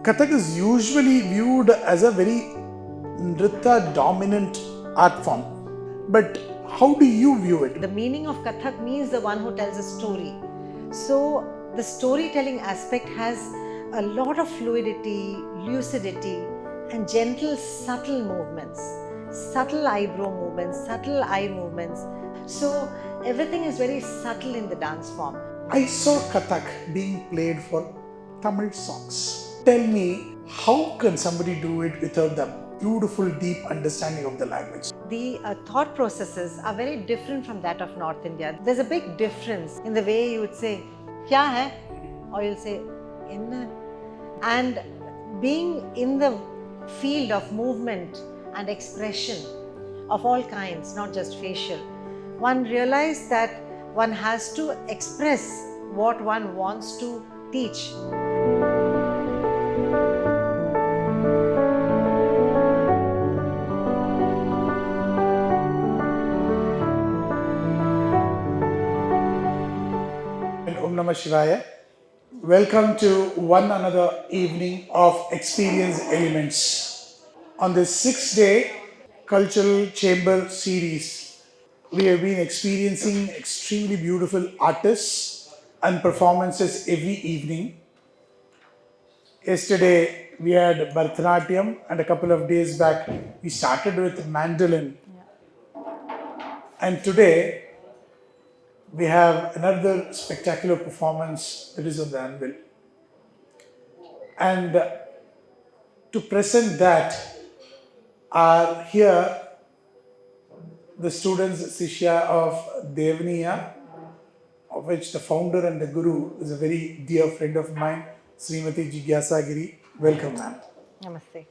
Kathak is usually viewed as a very Nritta dominant art form. But how do you view it? The meaning of Kathak means the one who tells a story. So the storytelling aspect has a lot of fluidity, lucidity, and gentle, subtle movements, subtle eyebrow movements, subtle eye movements. So everything is very subtle in the dance form. I saw Kathak being played for Tamil songs. Tell me, how can somebody do it without the beautiful, deep understanding of the language? The thought processes are very different from that of North India. There's a big difference in the way you would say, "Kya hai?" or you'll say, "Inna." And being in the field of movement and expression of all kinds, not just facial, one realized that one has to express what one wants to teach. Om Namah Shivaya. Welcome to one another evening of Experience Elements. On this 6-day Cultural Chamber series, we have been experiencing extremely beautiful artists and performances every evening. Yesterday we had Bharatanatyam, and a couple of days back we started with mandolin. And today we have another spectacular performance that is on the anvil. And to present that are here the students, Sishya of Devaniya, of which the founder and the guru is a very dear friend of mine, Srimati Jigyasa Giri. Welcome, ma'am. Namaste.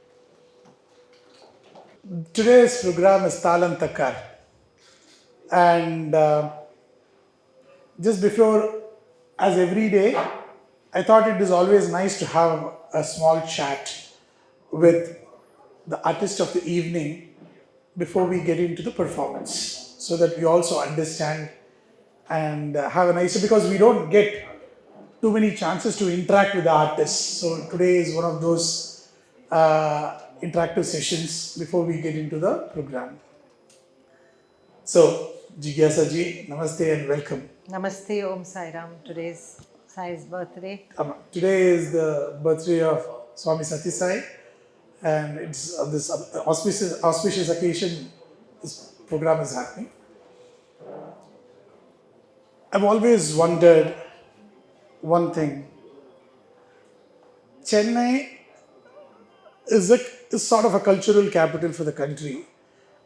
Today's program is Taal and Tatkaar. And just before, as every day, I thought it is always nice to have a small chat with the artist of the evening before we get into the performance, so that we also understand and have a nice, because we don't get too many chances to interact with the artists. So today is one of those interactive sessions before we get into the program. So, Jigyasa ji, namaste and welcome. Namaste, Om Sai Ram. Today's Sai's birthday. Today is the birthday of Swami Sati Sai, and it's on this auspicious occasion this program is happening. I've always wondered one thing. Chennai is sort of a cultural capital for the country.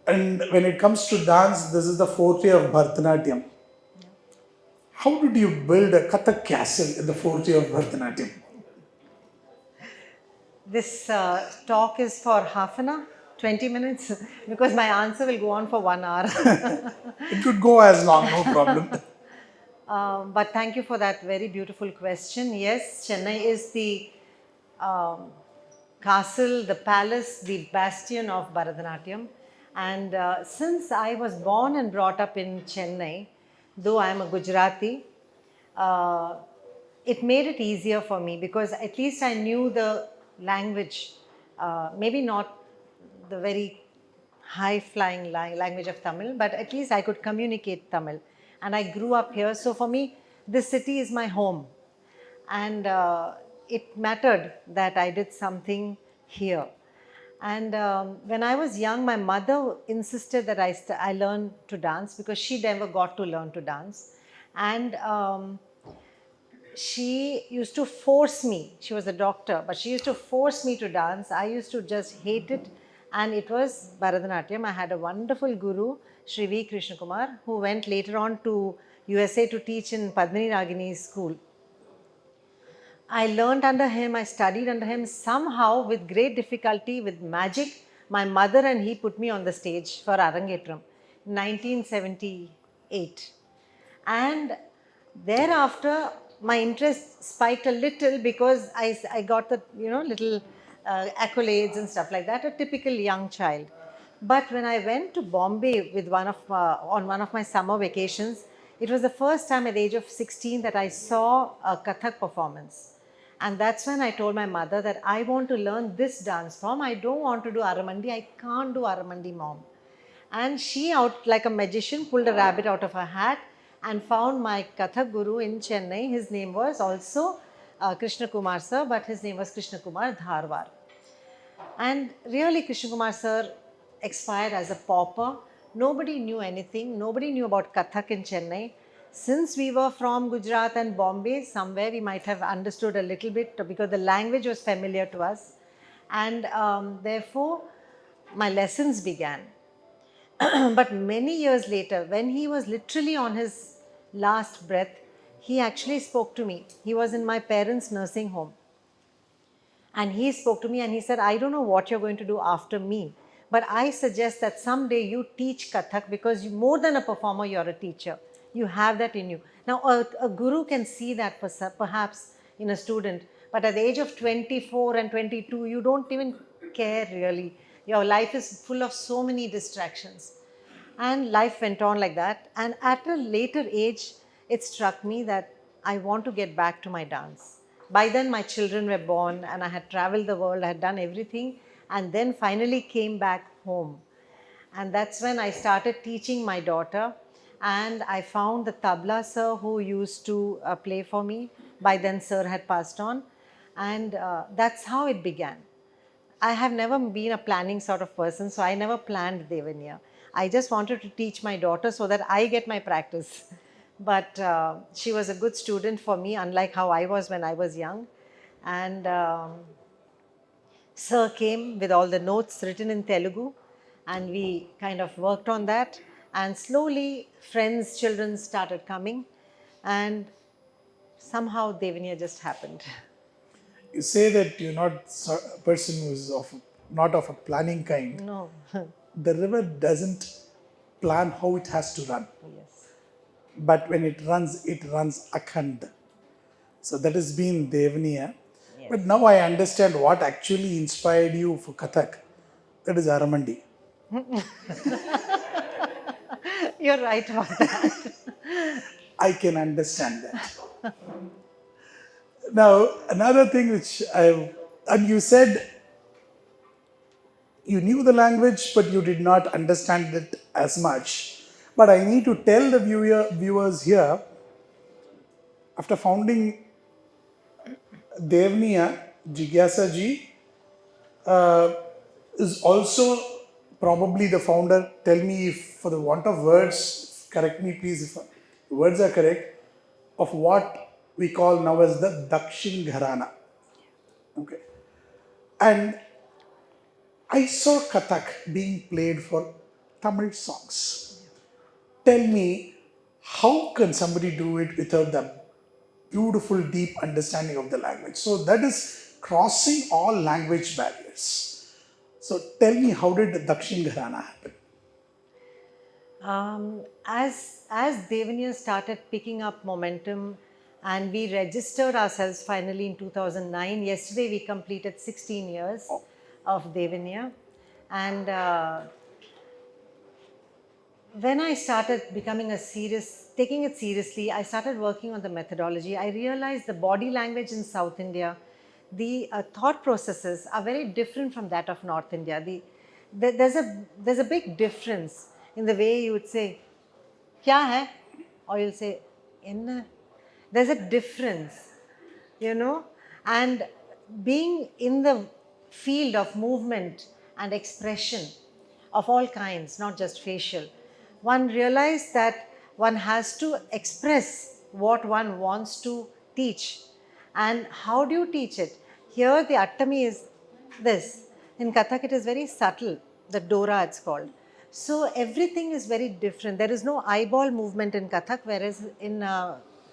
And when it comes to dance, this is the forte of Bharatanatyam. How did you build a Kathak castle in the forte of Bharatanatyam? This talk is for half an hour, 20 minutes, because my answer will go on for 1 hour. It could go as long, no problem. But thank you for that very beautiful question. Yes, Chennai is the castle, the palace, the bastion of Bharatanatyam. And since I was born and brought up in Chennai, though I am a Gujarati, it made it easier for me because at least I knew the language, maybe not the very high-flying language of Tamil, but at least I could communicate Tamil. And I grew up here, so for me, this city is my home. And it mattered that I did something here. And when I was young, my mother insisted that I learn to dance because she never got to learn to dance. And she used to force me. She was a doctor, but she used to force me to dance. I used to just hate it. And it was Bharatanatyam. I had a wonderful guru, Sri V. Kumar, who went later on to USA to teach in Padmini Ragini's school. I learned under him, I studied under him. Somehow, with great difficulty, with magic, my mother and he put me on the stage for Arangetram in 1978. And thereafter, my interest spiked a little because I got the little accolades and stuff like that, a typical young child. But when I went to Bombay with on one of my summer vacations, it was the first time at the age of 16 that I saw a Kathak performance. And that's when I told my mother that I want to learn this dance form. I don't want to do Aramandi. I can't do Aramandi, mom. And she, out like a magician, pulled a rabbit out of her hat and found my Kathak guru in Chennai. His name was also Krishna Kumar sir, but his name was Krishna Kumar Dharwar. And really, Krishna Kumar sir expired as a pauper. Nobody knew anything. Nobody knew about Kathak in Chennai. Since we were from Gujarat and Bombay, somewhere we might have understood a little bit because the language was familiar to us. And therefore, my lessons began. But many years later, when he was literally on his last breath, he actually spoke to me. He was in my parents' nursing home. And he spoke to me and he said, I don't know what you're going to do after me, but I suggest that someday you teach Kathak because you, more than a performer, you're a teacher. You have that in you. Now, a guru can see that perhaps in a student, but at the age of 24 and 22, you don't even care really. Your life is full of so many distractions. And life went on like that. And at a later age, it struck me that I want to get back to my dance. By then, my children were born, and I had traveled the world, I had done everything, and then finally came back home. And that's when I started teaching my daughter. And I found the tabla sir who used to play for me. By then, sir had passed on. And that's how it began. I have never been a planning sort of person, so I never planned Devanya. I just wanted to teach my daughter so that I get my practice. But she was a good student for me, unlike how I was when I was young. And Sir came with all the notes written in Telugu, and we kind of worked on that. And slowly, friends, children started coming, and somehow Devanya just happened. You say that you're not a person who's not of a planning kind. No, The river doesn't plan how it has to run, yes. but when it runs akhand. So that has been Devaniya. Yes. But now I understand what actually inspired you for Kathak. That is Aramandi. You're right about that. I can understand that. Now, another thing which and you said you knew the language, but you did not understand it as much. But I need to tell the viewers here, after founding Devniya, Jigyasa ji is also probably the founder. Tell me if, for the want of words, correct me please if the words are correct, of what we call now as the Dakshin Gharana. Okay. And I saw Kathak being played for Tamil songs. Tell me, how can somebody do it without the beautiful, deep understanding of the language? So that is crossing all language barriers. So tell me, how did the Dakshin Gharana happen? As Devanya started picking up momentum and we registered ourselves finally in 2009, yesterday we completed 16 years of Devanya. And when I started taking it seriously, I started working on the methodology. I realized the body language in South India, the thought processes are very different from that of North India. There's a big difference in the way you would say, "Kya hai?" or you'll say, "Enna." There's a difference, you know, and being in the field of movement and expression of all kinds, not just facial, one realized that one has to express what one wants to teach. And how do you teach it? Here, the Attami is this. In Kathak, it is very subtle, the Dora it's called. So everything is very different. There is no eyeball movement in Kathak, whereas in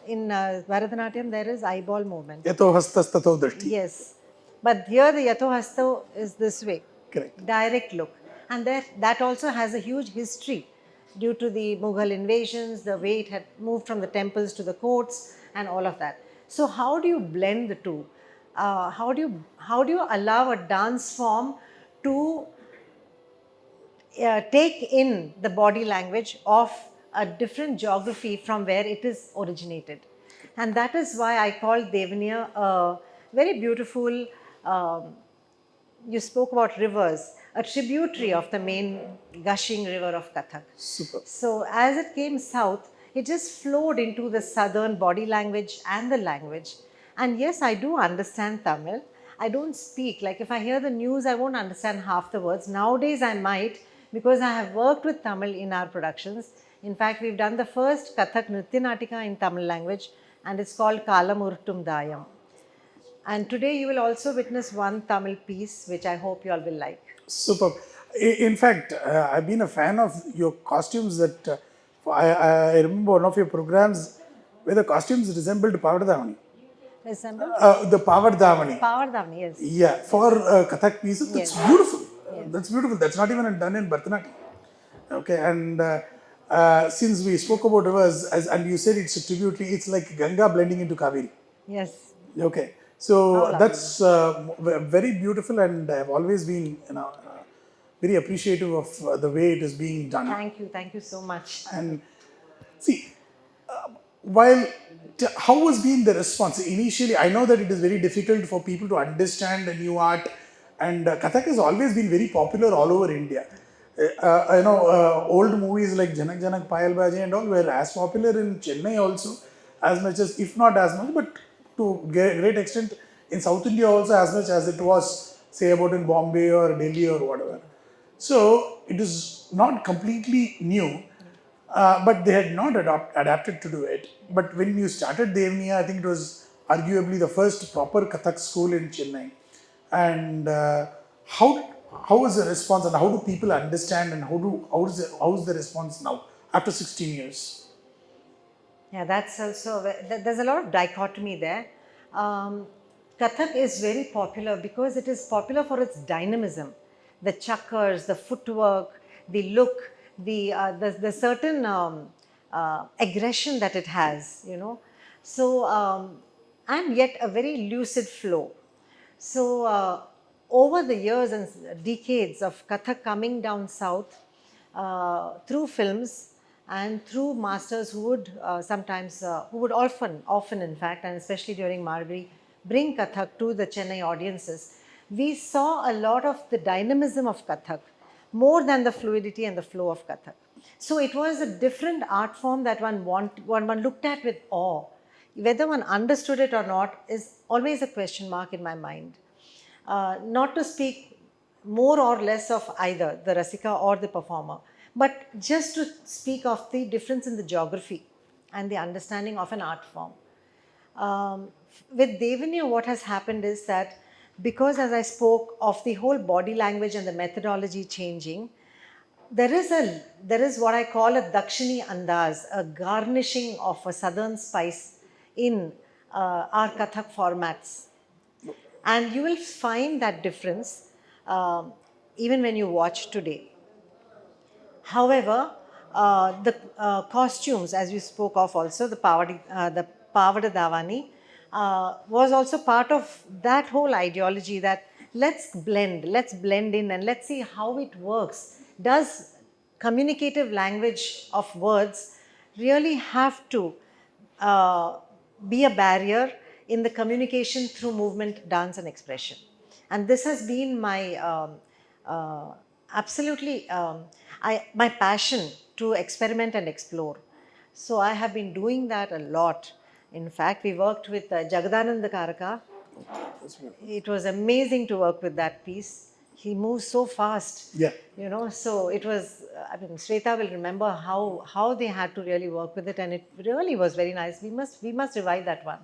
Bharatanatyam there is eyeball movement. Yato hastas tato drishti. Yes, but here the Yato Hasto is this way, Correct. direct look, and that also has a huge history due to the Mughal invasions, the way it had moved from the temples to the courts, and all of that. So how do you blend the two? How do you allow a dance form to take in the body language of a different geography from where it is originated? And that is why I call Devanya very beautiful. Um, you spoke about rivers, a tributary of the main gushing river of Kathak. Super. So, as it came south, it just flowed into the southern body language and the language. And yes, I do understand Tamil. I don't speak. Like if I hear the news, I won't understand half the words. Nowadays, I might because I have worked with Tamil in our productions. In fact, we've done the first Kathak Nritya Natika in Tamil language, and it's called Kalamurtum Dayam. And today you will also witness one Tamil piece, which I hope you all will like. Superb. In fact, I've been a fan of your costumes. I remember one of your programs where the costumes resembled Pavardhavani. Resemble? The Pavardhavani. Power Davni, yes. Yeah, for Kathak pieces, that's Yes. beautiful. Yes. That's beautiful. That's not even done in Bharatanatyam. Okay, and since we spoke about rivers, and you said it's a tributary, it's like Ganga blending into Kaveri. Yes. Okay, How so lovely. that's very beautiful, and I've always been, very appreciative of the way it is being done. Thank you. Thank you so much. And see, while how has been the response initially? I know that it is very difficult for people to understand a new art, and Kathak has always been very popular all over India. Old movies like Janak Janak Payal Baji and all were as popular in Chennai also, as much as, if not as much, but to great extent in South India also, as much as it was, say, about in Bombay or Delhi or whatever. So it is not completely new, but they had not adapted to do it. But when you started Devniya, I think it was arguably the first proper Kathak school in Chennai. And how was the response, and how do people understand, and how is the response now after 16 years? Yeah, that's also, there's a lot of dichotomy there. Um, Kathak is very popular because it is popular for its dynamism, the chakras, the footwork, the look, the certain aggression that it has, you know. So, and yet a very lucid flow. So, over the years and decades of Kathak coming down south through films and through masters who would sometimes, who would often in fact, and especially during Margari, bring Kathak to the Chennai audiences, we saw a lot of the dynamism of Kathak more than the fluidity and the flow of Kathak. So it was a different art form that one looked at with awe. Whether one understood it or not is always a question mark in my mind. Not to speak more or less of either the Rasika or the performer, but just to speak of the difference in the geography and the understanding of an art form. With Devanya, what has happened is that because, as I spoke of the whole body language and the methodology changing, there is what I call a Dakshini Andaz, a garnishing of a southern spice in our Kathak formats. And you will find that difference even when you watch today. However, the costumes, as you spoke of also, the Pavada Davani, was also part of that whole ideology that let's blend in and let's see how it works. Does communicative language of words really have to uh, be a barrier in the communication through movement, dance, and expression? And this has been my absolutely my passion to experiment and explore. So I have been doing that a lot. In fact, we worked with Jagadananda Karaka. It was amazing to work with that piece. He moves so fast, Yeah. you know. So it was. I mean, Shweta will remember how they had to really work with it, and it really was very nice. We must revive that one.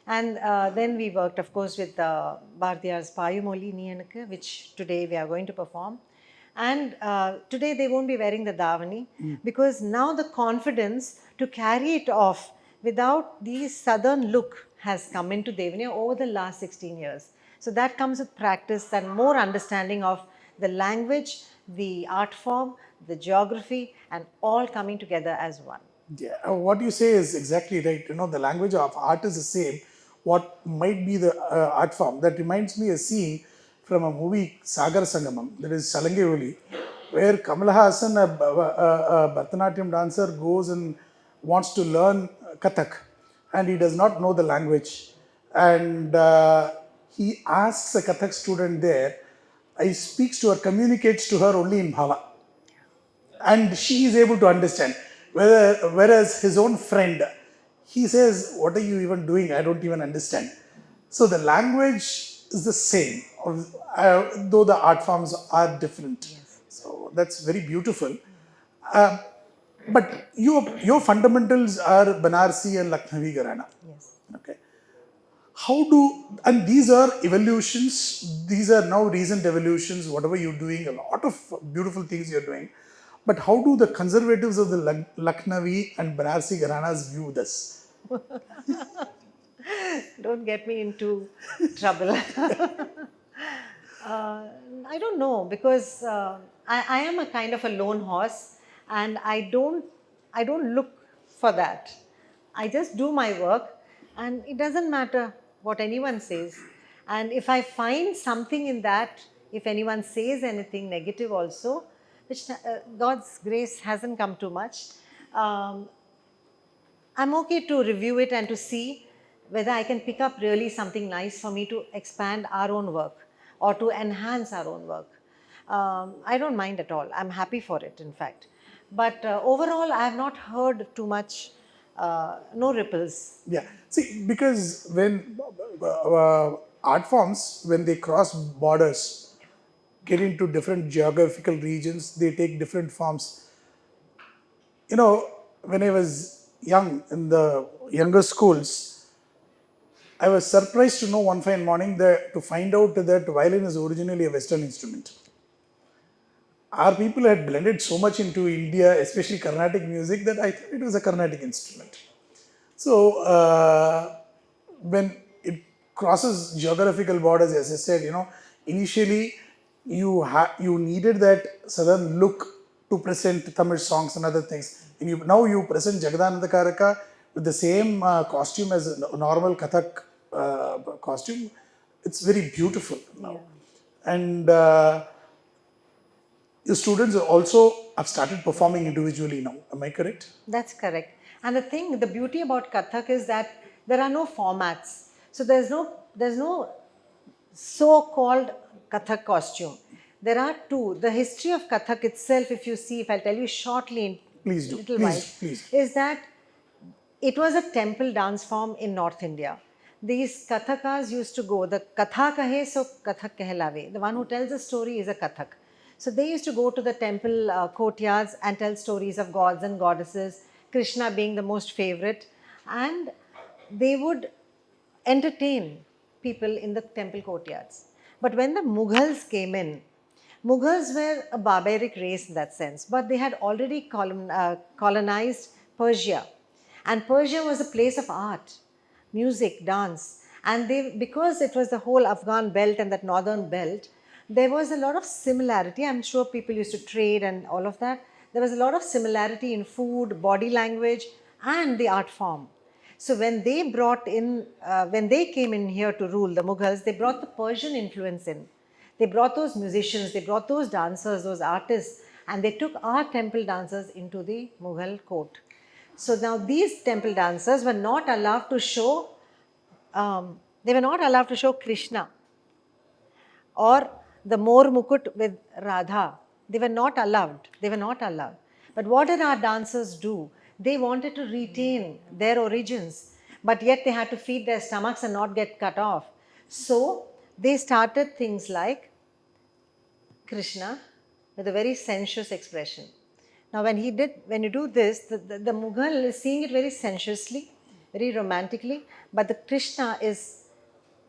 And then we worked, of course, with Bhartiya's Payumoli Niyanukku, which today we are going to perform. And today they won't be wearing the Davani because now the confidence to carry it off without the southern look has come into Devanya over the last 16 years. So that comes with practice and more understanding of the language, the art form, the geography, and all coming together as one. Yeah, what you say is exactly right. The language of art is the same. What might be the art form? That reminds me a scene from a movie Sagar Sangamam, that is Salangevoli, where Kamal Hassan, a Bharatanatyam dancer, goes and wants to learn Kathak, and he does not know the language. and he asks a Kathak student there, he speaks to her, communicates to her only in Bhava, and she is able to understand. Whereas his own friend, he says, "What are you even doing? I don't even understand." So the language is the same, though the art forms are different. Yes. So that's very beautiful. Uh, but your fundamentals are Banarsi and Lucknowi Gharana. Yes. Okay. How do, and these are evolutions, these are now recent evolutions, whatever you're doing, a lot of beautiful things you're doing. But how do the conservatives of the Lucknowi and Banarsi Gharanas view this? Don't get me into trouble. uh, I don't know because I am a kind of a lone horse, and I don't look for that. I just do my work, and it doesn't matter what anyone says. And if I find something in that, if anyone says anything negative also, which God's grace hasn't come too much, um, I'm okay to review it and to see whether I can pick up really something nice for me to expand our own work or to enhance our own work. I don't mind at all. I'm happy for it, in fact. But overall, I have not heard too much, no ripples. Yeah. See, because when art forms, when they cross borders, get into different geographical regions, they take different forms. You know, when I was young, in the younger schools, I was surprised to know one fine morning that to find out that violin is originally a Western instrument. Our people had blended so much into India, especially Carnatic music, that I thought it was a Carnatic instrument. So when it crosses geographical borders, as I said, initially you needed that southern look to present Tamil songs and other things. And now you present Jagadananda Karaka with the same costume as a normal Kathak costume. It's very beautiful now. Yeah. And the students also have started performing individually now. Am I correct? That's correct. And the beauty about Kathak is that there are no formats. So there's no so-called Kathak costume. There are two. The history of Kathak itself, if you see, if I'll tell you shortly in Please do. little while, Please, please. is that it was a temple dance form in North India. These Kathakas used to go, the Katha kahe so Kathak kehlave. The one who tells the story is a Kathak. So they used to go to the temple courtyards and tell stories of gods and goddesses, Krishna being the most favorite. And they would entertain people in the temple courtyards. But when the Mughals came in, Mughals were a barbaric race in that sense, but they had already colonized Persia. And Persia was a place of art, music, dance. And because it was the whole Afghan belt and that northern belt, there was a lot of similarity. I'm sure people used to trade and all of that. There was a lot of similarity in food, body language, and the art form. So when they came in here to rule, the Mughals, they brought the Persian influence in. They brought those musicians, they brought those dancers, those artists, and they took our temple dancers into the Mughal court. So now these temple dancers were not allowed to show, they were not allowed to show Krishna or the Mor Mukut with Radha. They were not allowed. They were not allowed. But what did our dancers do? They wanted to retain their origins, but yet they had to feed their stomachs and not get cut off. So they started things like Krishna with a very sensuous expression. Now, when you do this, the Mughal is seeing it very sensuously, very romantically, but the Krishna is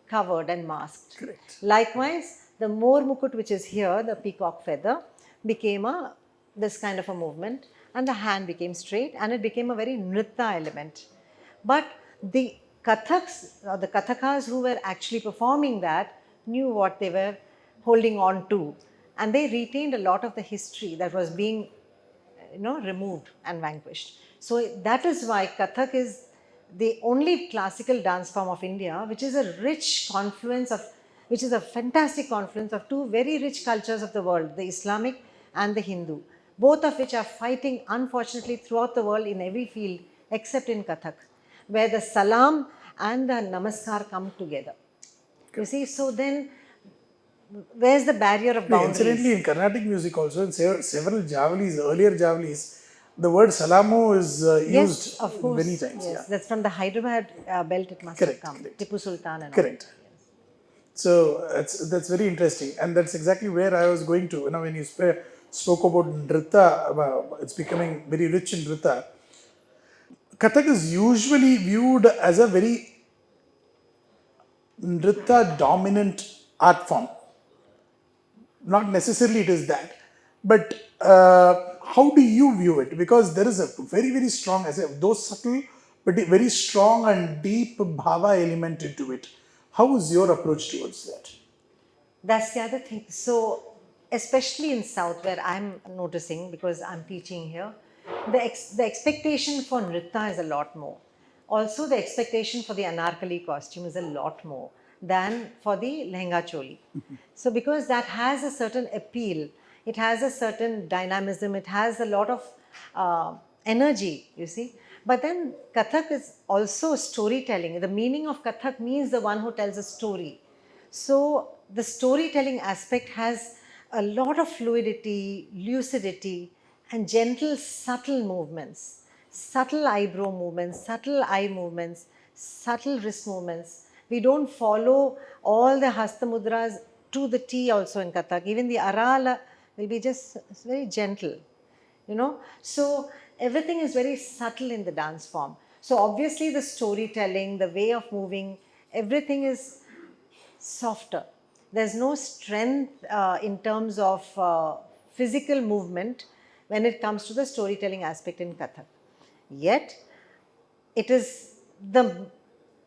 covered and masked. Correct. Likewise, the Mor Mukut, which is here, the peacock feather, became this kind of a movement, and the hand became straight, and it became a very nritta element. But the Kathaks, or the Kathakas who were actually performing that, knew what they were holding on to, and they retained a lot of the history that was being removed and vanquished. So that is why Kathak is the only classical dance form of India, which is which is a fantastic confluence of two very rich cultures of the world, the Islamic and the Hindu, both of which are fighting unfortunately throughout the world in every field except in Kathak, where the salam and the Namaskar come together. You see, so then where's the barrier of Incidentally, boundaries? in Carnatic music also, in several Javalis, earlier Javalis, the word Salamu is Yes, used of many course. times. Yeah, Yes, that's from the Hyderabad belt. It must have correct, come. correct, Tipu Sultan and all. correct. So that's very interesting, and that's exactly where I was going to. You know, when you spoke about Nritta, it's becoming very rich in Nritta. Kathak is usually viewed as a very Nritta dominant art form. Not necessarily it is that, but how do you view it? Because there is a very strong, as those subtle but very strong and deep bhava element into it. How is your approach towards that? That's the other thing. So, especially in South, where I'm noticing because I'm teaching here, the expectation for Nritta is a lot more. Also, the expectation for the anarkali costume is a lot more than for the lehenga choli. So, because that has a certain appeal, it has a certain dynamism, it has a lot of energy, you see. But then Kathak is also storytelling. The meaning of Kathak means the one who tells a story. So the storytelling aspect has a lot of fluidity, lucidity, and gentle, subtle movements, subtle eyebrow movements, subtle eye movements, subtle wrist movements. We don't follow all the hasta mudras to the T also in Kathak. Even the Arala will be just very gentle, you know. So everything is very subtle in the dance form. So obviously the storytelling, the way of moving, everything is softer. There's no strength in terms of physical movement when it comes to the storytelling aspect in Kathak. Yet, it is the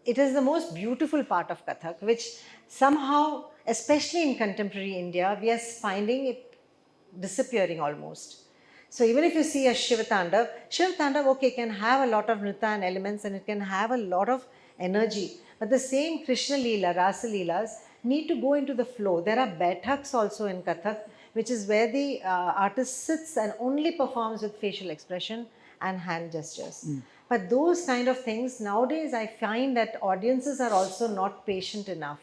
it is the most beautiful part of Kathak, which somehow, especially in contemporary India, we are finding it disappearing almost. So even if you see a Shiva Tandav, okay, can have a lot of Nritya and elements and it can have a lot of energy. But the same Krishna Leela, Rasa Leelas need to go into the flow. There are Baithaks also in Kathak, which is where the artist sits and only performs with facial expression and hand gestures. But those kind of things, nowadays I find that audiences are also not patient enough.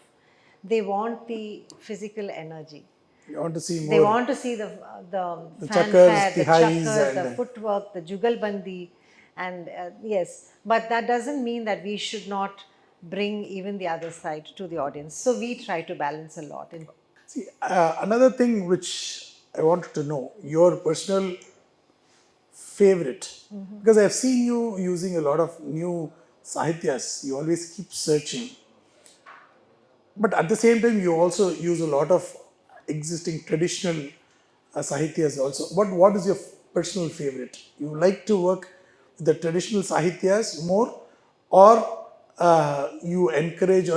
They want the physical energy. You want to see They more want to see the the fanfare, chakras, the the highs, chakkars, the and footwork, the jugalbandi, and yes, but that doesn't mean that we should not bring even the other side to the audience. So we try to balance a lot. see another thing which I wanted to know your personal favorite, because I've seen you using a lot of new sahityas. You always keep searching, but at the same time you also use a lot of existing traditional sahityas also. What is your personal favorite? You like to work with the traditional sahityas more, or you encourage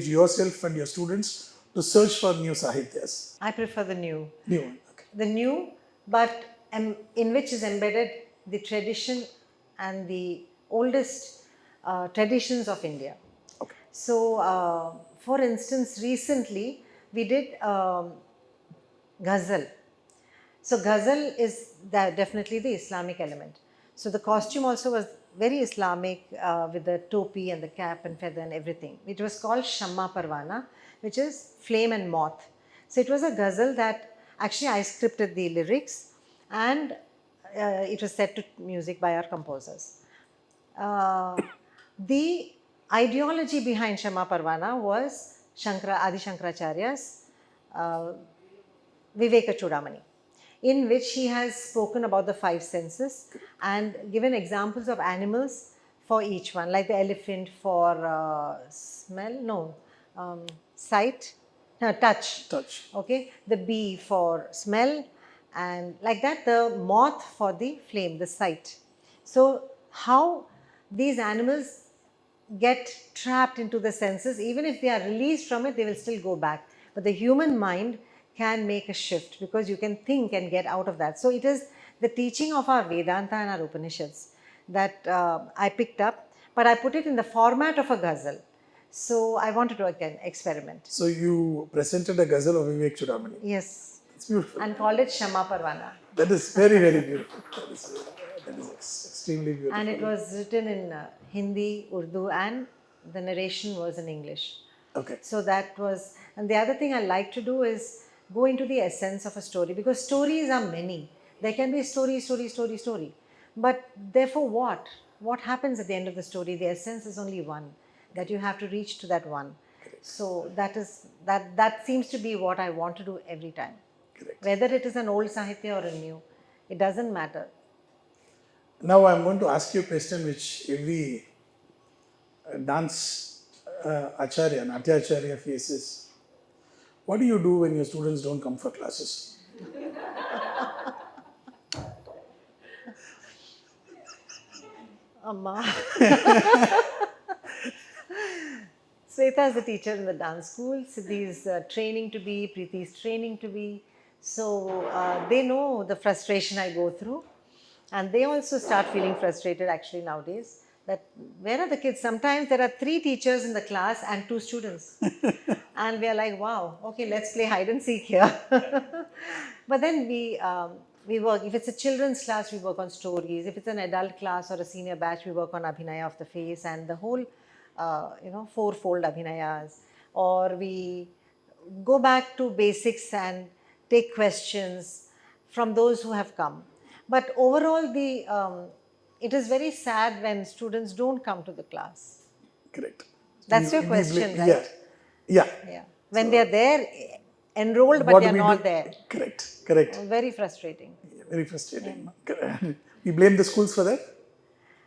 yourself and your students to search for new sahityas? I prefer the new. New one. Okay. The new, but in which is embedded the tradition and the oldest traditions of India. Okay. So, for instance, recently we did ghazal. So ghazal is definitely the Islamic element. So the costume also was very Islamic with the topi and the cap and feather and everything. It was called Shamma Parwana, which is flame and moth. So it was a ghazal that actually I scripted the lyrics and it was set to music by our composers. The ideology behind Shama Parvana was Adi Shankaracharya's uh, Viveka Chudamani, in which he has spoken about the five senses and given examples of animals for each one, like the elephant for smell, no, sight, no, touch. Touch. Okay, the bee for smell, and like that, the moth for the flame, the sight. So, how these animals get trapped into the senses, even if they are released from it, they will still go back. But the human mind can make a shift because you can think and get out of that. So it is the teaching of our Vedanta and our Upanishads that I picked up, but I put it in the format of a ghazal. So I wanted to again experiment. So you presented a ghazal of Vivek Chudamani. Yes. It's beautiful. And called it Shama Parvana. That is very beautiful. That is extremely beautiful. And it was written in Hindi, Urdu, and The narration was in English. Okay. So that was, and the other thing I like to do is go into the essence of a story, because stories are many. There can be story, story, story, story. But therefore, what? What happens at the end of the story? The essence is only one, that you have to reach to that one. So that seems to be what I want to do every time. Correct. Whether it is an old Sahitya or a new, it doesn't matter. Now I'm going to ask you a question which every dance Acharya, Natya Acharya faces. What do you do when your students don't come for classes? Amma. Sweta is the teacher in the dance school. Siddhi's training to be, Preeti's training to be. So they know the frustration I go through. And they also start feeling frustrated actually nowadays. That where are the kids? Sometimes there are 3 teachers in the class and 2 students. And we are like, wow, okay, let's play hide and seek here. But then we work, if it's a children's class, we work on stories. If it's an adult class or a senior batch, we work on Abhinaya of the face and the whole, fourfold Abhinayas. Or we go back to basics and take questions from those who have come. But overall, it is very sad when students don't come to the class. Correct. That's your question, right? Yeah. Yeah. Yeah. When they are there, enrolled, but they are not there. Correct. Correct. Very frustrating. Very frustrating. We blame the schools for that?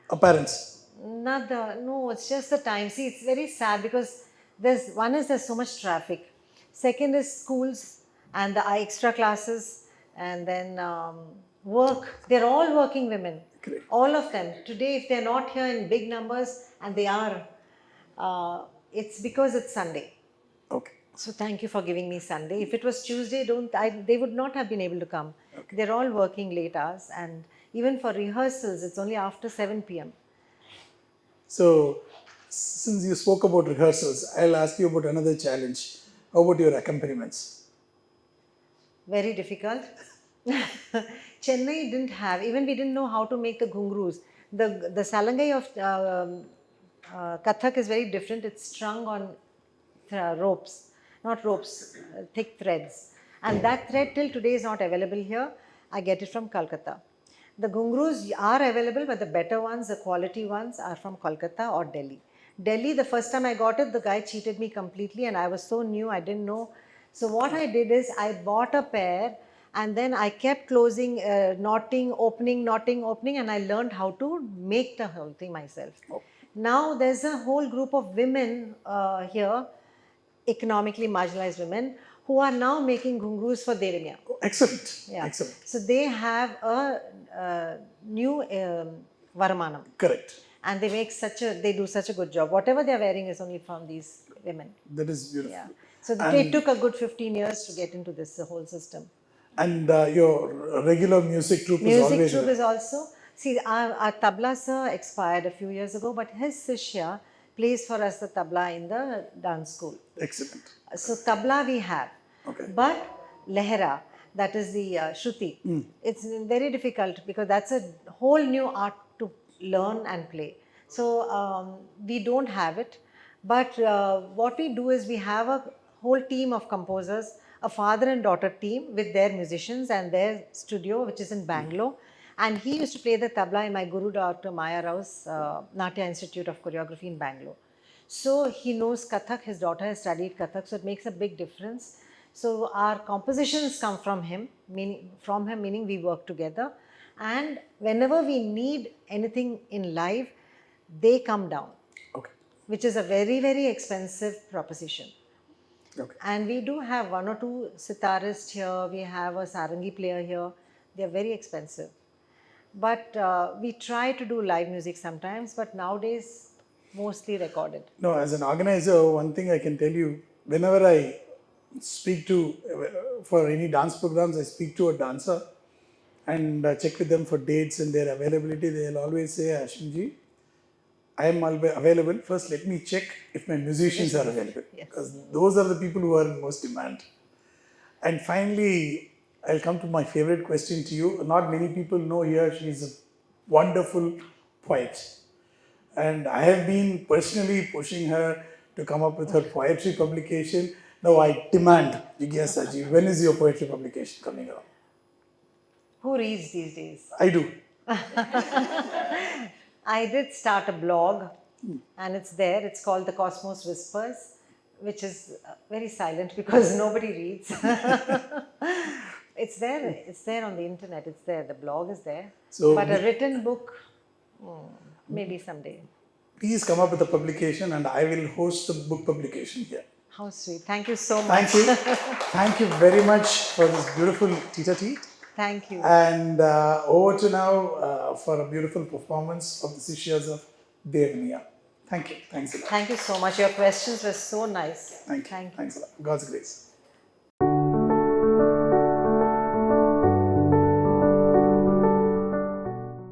Or parents? No, it's just the time. See, it's very sad because there's so much traffic. Second is schools and the extra classes, and then work. They're all working women. Correct. All of them. Today, if they're not here in big numbers, and they are, it's because it's Sunday. Okay. So thank you for giving me Sunday. If it was Tuesday, they would not have been able to come. Okay. They're all working late hours, and even for rehearsals, it's only after 7 p.m. So, since you spoke about rehearsals, I'll ask you about another challenge. How about your accompaniments? Very difficult. Chennai didn't have, even we didn't know how to make the ghungroos. The salangai of Kathak is very different. It's strung on ropes, not ropes, thick threads. And that thread till today is not available here. I get it from Calcutta. The ghungroos are available, but the better ones, the quality ones, are from Kolkata or Delhi. Delhi, the first time I got it, the guy cheated me completely, and I was so new, I didn't know. So what I did is I bought a pair, and then I kept closing, knotting, opening, and I learned how to make the whole thing myself. Oh. Now there's a whole group of women here, economically marginalized women, who are now making ghungroos for Dermiya. Oh, excellent. Yeah. Excellent. So they have a new Varamanam. Correct. And they do such a good job. Whatever they are wearing is only from these women. That is beautiful. Yeah. So it took a good 15 years to get into this whole system. And your regular music troupe is always... Music troupe is also... See, our tabla sir expired a few years ago, but his Sishya plays for us the tabla in the dance school. Excellent. So tabla we have. Okay. But lehra, that is the shruti, it's very difficult because that's a whole new art to learn and play. So we don't have it. But what we do is we have a whole team of composers, a father and daughter team with their musicians and their studio, which is in Bangalore. And he used to play the tabla in my Guru Dr. Maya Rao's Natya Institute of Choreography in Bangalore. So he knows Kathak, his daughter has studied Kathak, so it makes a big difference. So our compositions come from him, meaning we work together. And whenever we need anything in live, they come down. Okay. Which is a very, very expensive proposition. Okay. And we do have 1 or 2 sitarists here, we have a sarangi player here, they are very expensive. But we try to do live music sometimes, but nowadays, mostly recorded. No, as an organizer, one thing I can tell you, whenever I speak to, for any dance programs, I speak to a dancer and check with them for dates and their availability. They'll always say, Ashwinji, I am available. First, let me check if my musicians are available. Yes. Because those are the people who are in most demand. And finally, I'll come to my favorite question to you. Not many people know here, she's a wonderful poet. And I have been personally pushing her to come up with her poetry publication. Now I demand, Jigyasa ji, when is your poetry publication coming out? Who reads these days? I do. I did start a blog and it's there. It's called The Cosmos Whispers, which is very silent because nobody reads. It's there on the internet. It's there. The blog is there. So But a written book, maybe someday. please come up with a publication and I will host the book publication here. How sweet. Thank you so much. Thank you. Thank you very much for this beautiful tete-a-tete. Thank you. And over to now for a beautiful performance of the Sishyas of Devaniya. Thank you. Thanks a lot. Thank you so much. Your questions were so nice. Thank you. Thank you. Thanks a lot. God's grace.